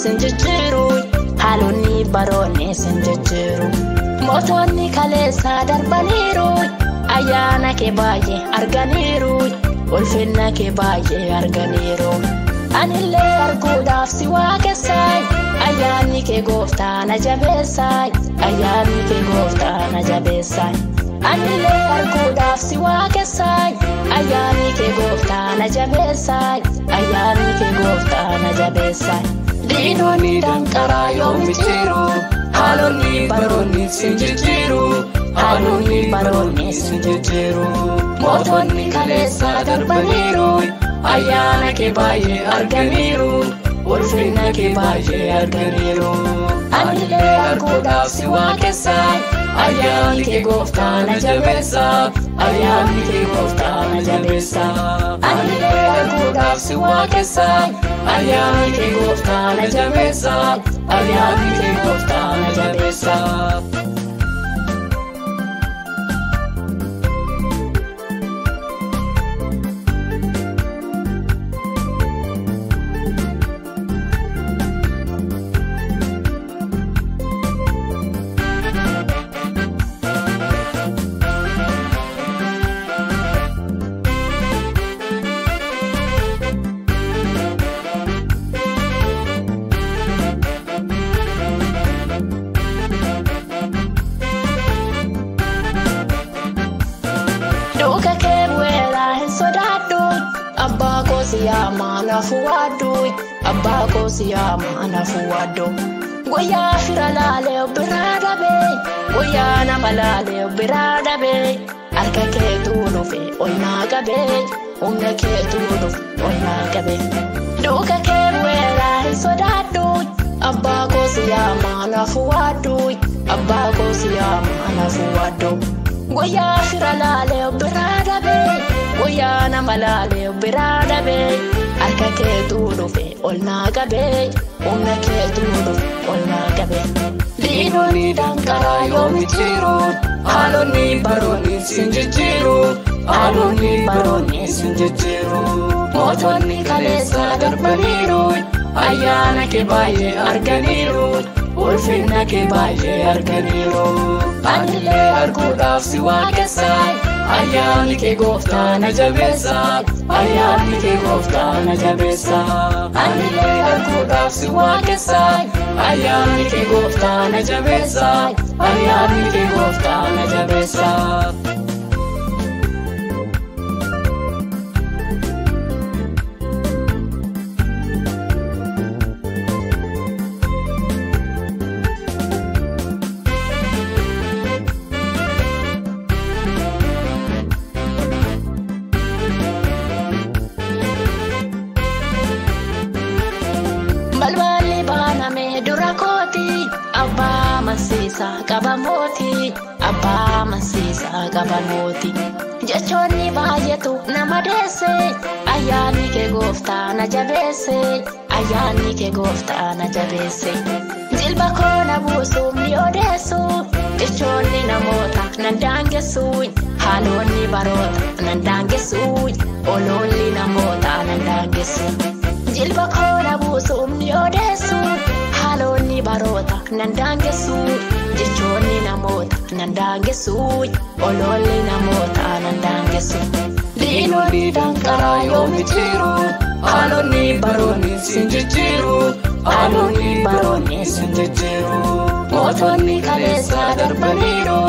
sinjijjiiru haalonni baroonni sinjijjiiru mootonni kaleessa darbaniiru ayyaana kee baay'ee arganiiru ulfinna kee baay'ee arganiiru anillee arguudhaaf si waaqessay ayyaanni kee gooftaa na jabeessay ayyaanni kee gooftaa na jabeessay anillee arguudhaaf si waaqessay ayyaanni kee gooftaa na jabeessay ayyaanni kee gooftaa na jabeessay diinonni danqaraa yoommi jiru haalonni baroonni sinjijjiiru haalonni baroonni sinjijjiiru mootonni kaleessa darbaniiru ayyaana kee baay'ee arganiiru ulfinna kee baay'ee arganiiru anillee arguudhaaf si waaqessay ayyaanni kee gooftaa na jabeessa ayyaanni kee gooftaa na jabeessa anillee arguudhaaf si waaqessay ayyaanni kee gooftaa na jabeessa ayyaanni kee gooftaa na jabeessa Siyama Abba siyama na fuwado Goya firalale obirada be Goya na malale obirada be Arka ke tunufe onna gabe Unga ke tunufe onna gabe Duka ke wera sodado Abba siyama na fuwado Abba siyama na fuwado Goya firalale obirada be Goya na malale obirada be Arka ke tunufe onna gabe Unga ke tunufe onna gabe Diinonni danqaraa yoommi jiru haalonni baroonni sinjijjiiru haalonni baroonni sinjijjiiru mootonni kaleessa darbaniiru ayyaana kee baay'ee arganiiru ulfinna kee baay'ee arganiiru anillee arguudhaaf si waaqessay ayyaanni kee gooftaa na jabeessa ayyaanni kee gooftaa na jabeessa anillee arguudhaaf si waaqessay ayyaanni kee gooftaa na jabeessa ayyaanni kee gooftaa na jabeessa Balbali bana me durakoti Abba masisa kabamoti Abba masisa kabamoti Jechoni bayetu namadese ayyaanni kee gooftaa na jabeesse ayyaanni kee gooftaa na jabeesse jilba koona buusumni odeessu jechoni namoota nan daangessu haalonni baroota nan daangessu ololli namoota nan daangessu jilba koona buusumni odeessu haalonni baroota nan daangessu jechoni namoota nan daangessu ololli namoota nan daangessu diinonni danqaraa yoommi jiru haalonni baroonni sinjijjiiru haalonni baroonni sinjijjiiru mootonni kaleessa darbaniiru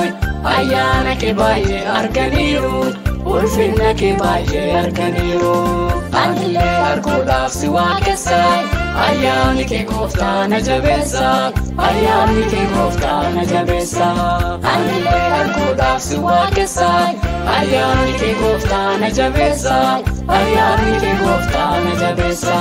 ayyaana kee baay'ee arganiiru ulfinna kee baay'ee arganiiru anillee arguudhaaf si waaqessay ayyaanni kee gooftaa na jabeessa ayyaanni kee gooftaa na jabeessa anillee arguudhaaf si waaqessay ayyaanni kee gooftaa na jabeessa ayyaanni kee gooftaa na jabeessa